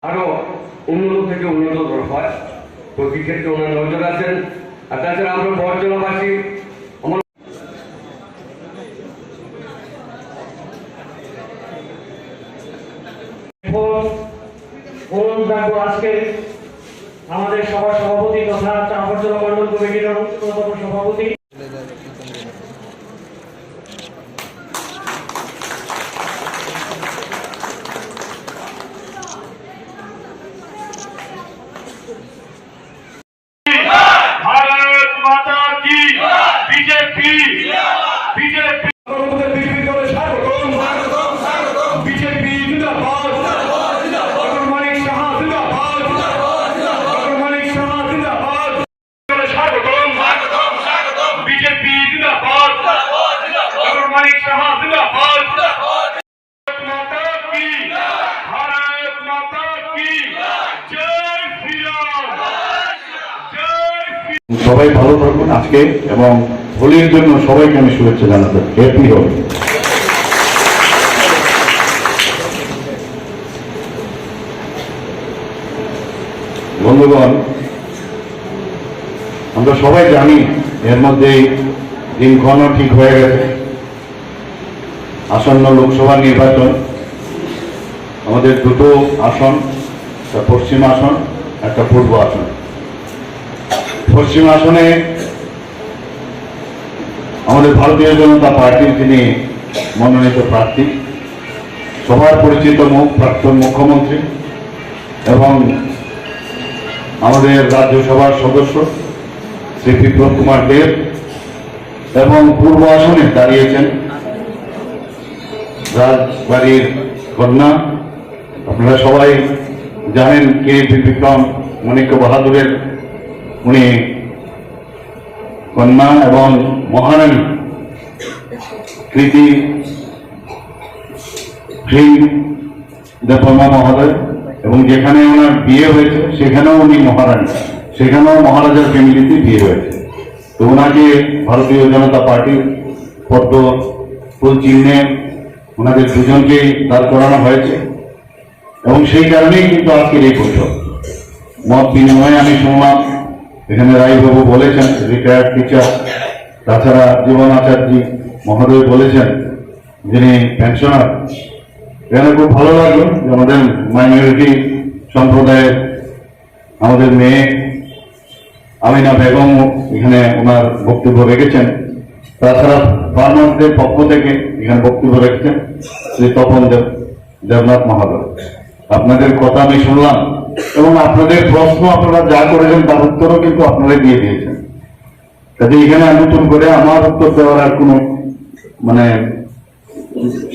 আরো উন্নত থেকে উন্নততর হয়। প্রতি ক্ষেত্রে ওনার নজর আছেন। আর তাছাড়া আমরা বড়জলাবাসী আজকে আমাদের সভা সভাপতি তথা চাঁপাইনবাবগঞ্জ মন্ডল কমিটির অন্যতম সভাপতি भारत माता की बीजेपी बीजेपी সবাই ভালো থাকুন আজকে, এবং হোলির জন্য সবাইকে আমি শুভেচ্ছা জানাতে হ্যাপি হোলি। বন্ধুগণ, আমরা সবাই জানি এর মধ্যেই দিনক্ষণও ঠিক হয়ে গেছে। আসন্ন লোকসভা নির্বাচন, আমাদের দুটো আসন, একটা পশ্চিম আসন, একটা পূর্ব আসন। পশ্চিম আসনে আমাদের ভারতীয় জনতা পার্টির যিনি মনোনীত প্রার্থী, সবার পরিচিত মুখ, প্রাক্তন মুখ্যমন্ত্রী এবং আমাদের রাজ্যসভার সদস্য শ্রী বিপ্লব কুমার দেব, এবং পূর্ব আসনে দাঁড়িয়েছেন রাজবাড়ির কন্যা, আপনারা সবাই জানেন কে বিক্রম মাণিক্য বাহাদুরের উনি কন্যা এবং মহারানী কৃতি দেববর্মা মহোদয়, এবং যেখানে ওনার বিয়ে হয়েছে সেখানেও উনি মহারানী, সেখানেও মহারাজার ফ্যামিলিতে বিয়ে হয়েছে। তো ওনাকে ভারতীয় জনতা পার্টির পদ্ম ফুল চিহ্নে ওনাদের দুজনকেই দাঁড় করানো হয়েছে, এবং সেই কারণেই কিন্তু আজকের এই বৈঠক। মত বিনিময়ে আমি শুনলাম এখানে রায়বাবু বলেছেন রিটায়ার্ড টিচার, তাছাড়া জীবন আচার্যী মহোদয় বলেছেন যিনি পেনশনার। এখানে খুব ভালো লাগলো যে আমাদের মাইনরিটি সম্প্রদায়ের আমাদের মেয়ে আমিনা বেগম এখানে ওনার বক্তব্য রেখেছেন। তাছাড়া ফার্মার্সদের পক্ষ থেকে এখানে বক্তব্য রেখেছেন শ্রী তপন দেবনাথ মহোদয়। আপনাদের কথা আমি শুনলাম, এবং আপনাদের প্রশ্ন আপনারা যা করেছেন তার উত্তরও কিন্তু আপনারা দিয়ে দিয়েছেন। কাজে এখানে নতুন করে আমার উত্তর দেওয়ার আর কোনো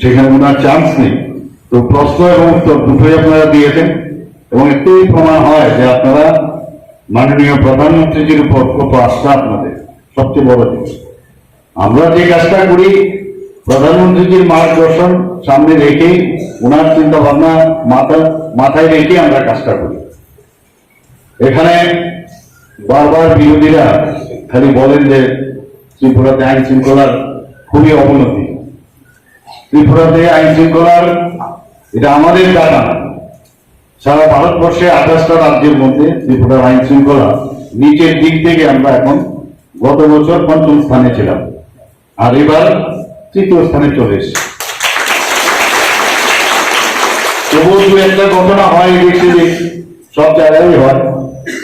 সেখানে ওনার চান্স নেই। তো প্রশ্ন এবং উত্তর দুটোই আপনারা দিয়েছেন, এবং এতেই প্রমাণ হয় যে আপনারা মাননীয় প্রধানমন্ত্রীজির উপর কত আস্থা আপনাদের। সবচেয়ে বড় জিনিস, আমরা যে কাজটা করি প্রধানমন্ত্রীজির মার্গদর্শন সামনে রেখেই, ওনার চিন্তা ভাবনা মাথায় রেখে আমরা কাজটা করি। এখানে বারবার বিরোধীরা খালি বলেন যে ত্রিপুরাতে আইন শৃঙ্খলার খুবই অবনতি। ত্রিপুরাতে আইন শৃঙ্খলার এটা আমাদের টাকা না, সারা ভারতবর্ষে 28টা রাজ্যের মধ্যে ত্রিপুরার আইন শৃঙ্খলা নিচের দিক থেকে আমরা এখন গত বছর 5ম স্থানে ছিলাম, আর এবার 3য় স্থানে চলে এসেছি। তবুও দু একটা ঘটনা হয় দেখছি, সব জায়গায় হয়।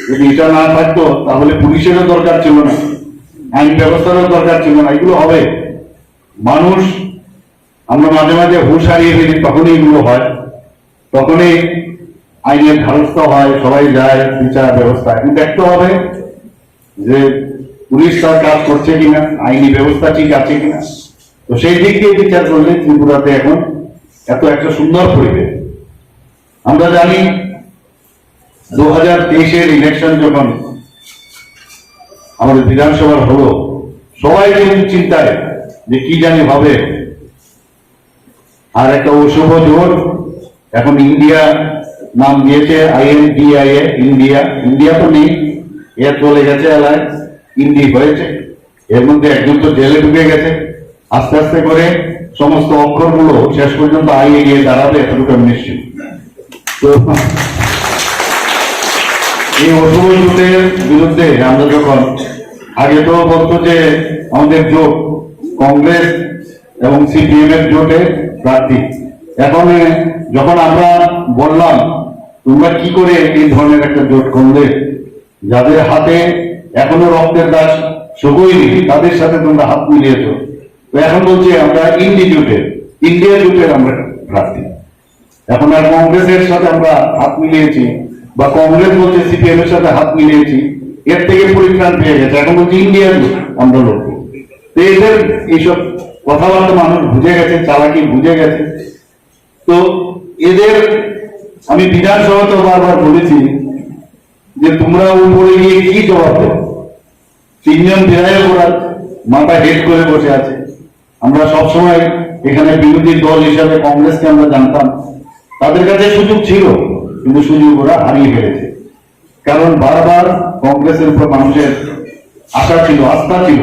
যদি এটা না থাকতো তাহলে পুলিশেরও দরকার ছিল না, আইন ব্যবস্থারও দরকার ছিল না। এগুলো হবে, মানুষ আমরা মাঝে মাঝে হুঁশ হারিয়ে ফেলি, তখনই এগুলো হয়, তখনই আইনের ধারস্থ হয়, সবাই যায় বিচার ব্যবস্থা। এখন দেখতে হবে যে পুলিশ তার কাজ করছে কিনা, আইনি ব্যবস্থা ঠিক আছে কিনা। তো সেই দিক দিয়ে বিচার করলে ত্রিপুরাতে এখন এত একটা সুন্দর পরিবেশ। আমরা জানি 2023-এর ইলেকশন যখন আমাদের বিধানসভার হলো, সবাই কিন্তু চিন্তায় যে কি জানি হবে। আর একটা অশুভ জোট এখন ইন্ডিয়া নাম দিয়েছে, INDIA, ইন্ডিয়া। ইন্ডিয়া তো নেই, এর চলে গেছে এলাকায়, ইন্ডি হয়েছে। এর মধ্যে একজন তো জেলে ঢুকে গেছে। আস্তে আস্তে করে সমস্ত অক্ষরগুলো শেষ পর্যন্ত আইয়ে গিয়ে দাঁড়াবে, এতটুকু নিশ্চিত। তো এই অশুভ জোটের বিরুদ্ধে আমরা যখন আগে তো বলতো যে আমাদের জোট কংগ্রেস এবং সিপিএম এর জোটে প্রার্থী, এখন যখন আমরা বললাম তোমরা কি করে এই ধরনের একটা জোট করলে, যাদের হাতে এখনো রক্তের দাস শুকোয়নি তাদের সাথে তোমরা হাত মিলিয়েছ, তো এখন বলছি আমরা ইন্ডিয়া জোটের আমরা প্রার্থী। এখন আর কংগ্রেসের সাথে আমরা হাত মিলিয়েছি বা কংগ্রেস বলছে সিপিএম এর সাথে হাত মিলিয়েছি, এর থেকে পরিত্রাণ পেয়ে গেছে, এখন বলছি ইন্ডিয়া জোট আমরা লড়বো। তো এদের এইসব কথাবার্তা মানুষ বুঝে গেছে, চালাকি বুঝে গেছে। তো এদের আমি বিধানসভাতে বারবার বলেছি যে তোমরা উপরে গিয়ে কি জবাব দেবে, তিনজন বিধায়ক ওরা মাথা হেড করে বসে আছে। আমরা সবসময় এখানে বিরোধী দল হিসাবে কংগ্রেসকে আমরা জানতাম, তাদের কাছে সুযোগ ছিল কিন্তু সুযোগ ওরা হারিয়ে ফেলেছে, কারণ বারবার কংগ্রেসের উপর মানুষের আশা ছিল, আস্থা ছিল।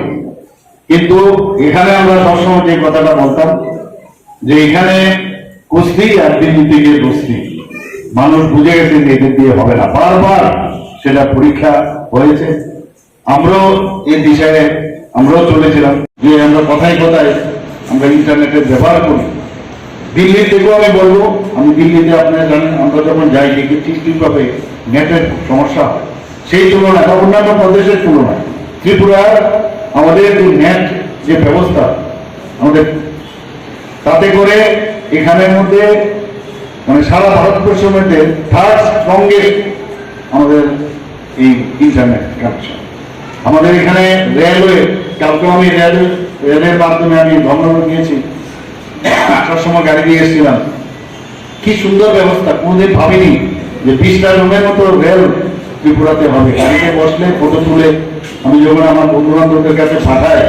কিন্তু এখানে আমরা সবসময় যে কথাটা বলতাম যে এখানে কুস্তি আর দিল্লি গিয়ে কুস্তি, মানুষ বুঝে গেছে যে এদের দিয়ে হবে না, বারবার সেটা পরীক্ষা হয়েছে। আমরাও এই দিশায় আমরাও চলেছিলাম যে আমরা কথায় কথায় আমরা ইন্টারনেটের ব্যবহার করি। দিল্লি থেকেও আমি বলবো, আমি দিল্লিতে আপনারা জানেন আমরা যখন যাই দেখি ঠিকভাবে নেটের সমস্যা হয়, সেই তুলনায় বা অন্যান্য প্রদেশের তুলনায় ত্রিপুরার আমাদের যে নেট যে ব্যবস্থা আমাদের, তাতে করে এখানের মধ্যে মানে সারা ভারতবর্ষের মধ্যে থার্ড স্ট্রংগেস্ট আমাদের এই ইন্টারনেট কানেকশন। আমাদের এখানে রেলওয়ে, কালকে আমি রেলের মাধ্যমে আমি ধর্মনগর গিয়েছি, আসার সময় গাড়ি দিয়ে এসেছিলাম, কি সুন্দর ব্যবস্থা, কোনোদিন ভাবিনি যে 20টা রুমের মতো রেল ত্রিপুরাতে হবে। গাড়িতে বসলে ফটো তুলে আমি যখন আমার বন্ধু বান্ধবদের কাছে পাঠাই,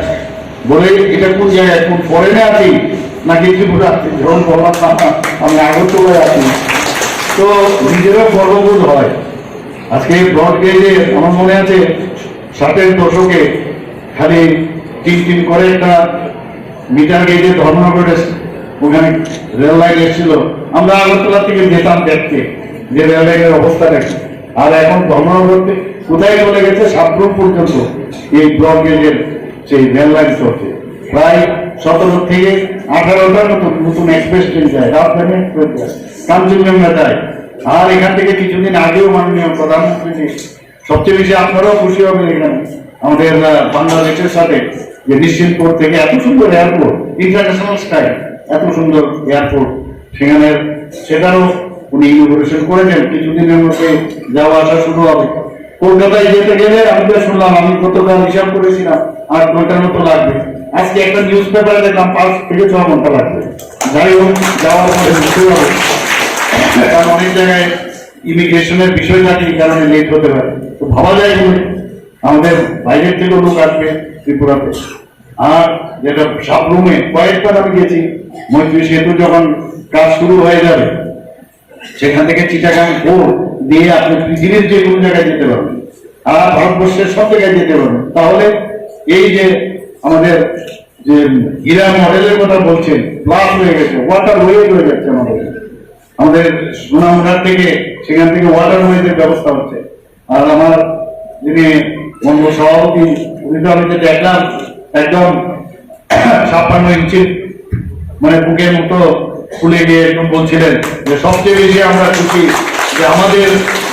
বলে এটা কোন জায়গায়, কোন ফরেনে আছি নাকি ত্রিপুরা, যখন বললাম আমি আগরতলায় আছি, তো নিজেরও গর্ববোধ হয়। আজকে ব্রড গেজে আমার মনে আছে 60-এর দশকে খালি টিম করে একটা মিটার গেজে ধর্মনগরে ওখানে রেল লাইন এসেছিল, আমরা আগরতলা থেকে যেতাম দেখতে যে রেল লাইনের অবস্থাটা কি। আর এখন ধর্মনগর কোথায় চলে গেছে, সাবরুম পর্যন্ত এই ব্রড গেজের সেই রেল লাইন চলছে। প্রায় 17 থেকে 18টার মতো নতুন এক্সপ্রেস ট্রেন যায়, রাজধানী এক্সপ্রেস যায়, কাঞ্চনজঙ্ঘা যায়। আর এখান থেকে কিছুদিন আগেও মাননীয় প্রধানমন্ত্রী, সবচেয়ে বেশি আপনারাও খুশি হবেন এখানে আমাদের বাংলাদেশের সাথে যে নিশ্চিন্তপুর থেকে এত সুন্দর এয়ারপোর্ট, ইন্টারন্যাশনাল স্কাই, এত সুন্দর এয়ারপোর্ট, সেখানে সেটারও উনি ইনোভেশন করেছেন। কিছুদিনের মধ্যে যাওয়া আসা শুরু হবে। কলকাতায় যেতে গেলে আমি তো শুনলাম, আমি গতকাল হিসাব করেছিলাম 8 ঘন্টার মতো লাগবে, আজকে একটা নিউজ পেপারে দেখলাম 5 থেকে 6 ঘন্টা লাগবে। যাই হোক, যাওয়ার পরে বুঝতে হবে, কারণ অনেক জায়গায় ইমিগ্রেশনের বিষয় থাকে, এই কারণে লেট হতে পারে। তো ভাবা যায় আমাদের বাইরের থেকেও লোক আসবে ত্রিপুরাতে। আর যেটা সাবরুমে কয়েকবার আমি গেছি, মৈত্রী সেতু যখন কাজ শুরু হয়ে যাবে, সেখান থেকে চিটাগাং পোর্ট দিয়ে আপনি পৃথিবীর যে কোনো জায়গায় যেতে পারবেন, আর ভারতবর্ষের সব জায়গায় যেতে পারবেন। তাহলে এই যে আমাদের যে হীরা মডেলের কথা বলছেন, প্লাস হয়ে গেছে, ওয়াটার ওয়ে হয়ে যাচ্ছে আমাদের সুনামঘাট থেকে, সেখান থেকে ওয়াটার ওয়েজের ব্যবস্থা হচ্ছে। আর আমার যিনি বঙ্গ সভাপতি, উনি তো আমি যে দেখলাম একদম 56 ইঞ্চি মানে বুকের মতো খুলে গিয়ে একদম বলছিলেন যে সবচেয়ে বেশি আমরা খুশি যে আমাদের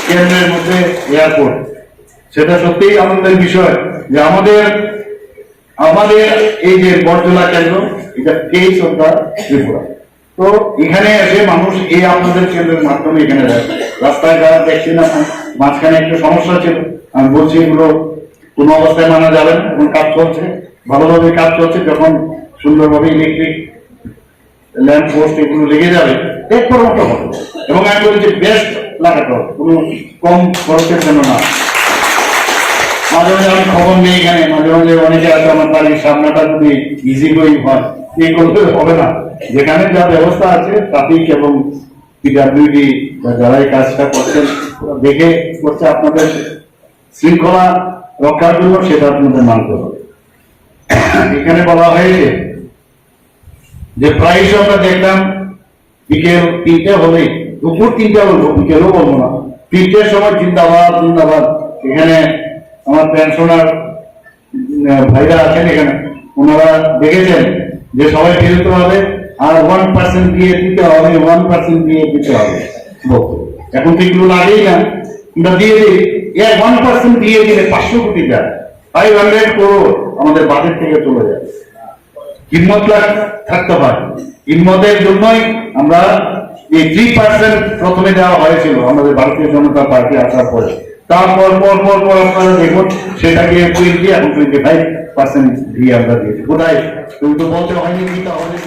কেন্দ্রের মধ্যে এয়ারপোর্ট। সেটা সত্যিই আনন্দের বিষয় যে আমাদের এই যে বটতলা কেন্দ্র, এটা কেস অফ দ্য ত্রিপুরা। তো এখানে এসে মানুষ এই আপনাদের কেন্দ্রের মাধ্যমে এখানে রাস্তায় যারা দেখছেন, মাঝখানে একটু সমস্যা ছিল, আমি বলছি এগুলো কোনো অবস্থায় মানা যাবে না, এবং কাজ চলছে, ভালোভাবে কাজ চলছে। যখন সুন্দরভাবে ইলেকট্রিক ল্যাম্প পোস্ট এগুলো লেগে যাবে, এরপর মতো হবে। এবং আমি বলছি বেস্ট লাগাতে হবে, কোনো কম খরচের জন্য না। মাঝে মাঝে আমি খবর নেই এখানে, মাঝে মাঝে অনেকে আছে আমার বাড়ির সামনাটা যদি ইজি গোয়িং হয়, এই করতে হবে না। যেখানে যা ব্যবস্থা আছে ট্রাফিক এবং পিডব্লিউডি যারাই কাজটা করছেন দেখে করছে, আপনাদের শৃঙ্খলা রক্ষার জন্য সেটা আপনাদের মানতে হবে। এখানে বলা হয়েছে যে প্রায়শ আমরা দেখলাম বিকেল 3টে হলে, দুপুর 3টে হলো, বিকেলও বলবো না, তিনটের সময় জিন্দাবাদ জিন্দাবাদ। এখানে আমার পেনশনার ভাইরা আছেন এখানে, ওনারা দেখেছেন যে সবাই ফেরত হবে আর 1% দিয়ে দিতে হবে, 1% দিয়ে দিতে হবে। এখন তো এগুলো লাগেই না, আমরা দিয়ে দিই 1% দিয়ে দিলে 500 কোটি টাকা 500 করোড় আমাদের বাজেট থেকে চলে যায়। হিম্মত থাকতে হয়, হিম্মতের জন্যই আমরা এই 3% প্রথমে দেওয়া হয়েছিল আমাদের ভারতীয় জনতা পার্টি আসার পরে। তারপর পর পর পর আপনারা দেখুন সেটাকে 20 এখন 25% দিয়ে আমরা দিয়েছি। কোথায় তুমি তো বলতে হয়নি দিতে হবে।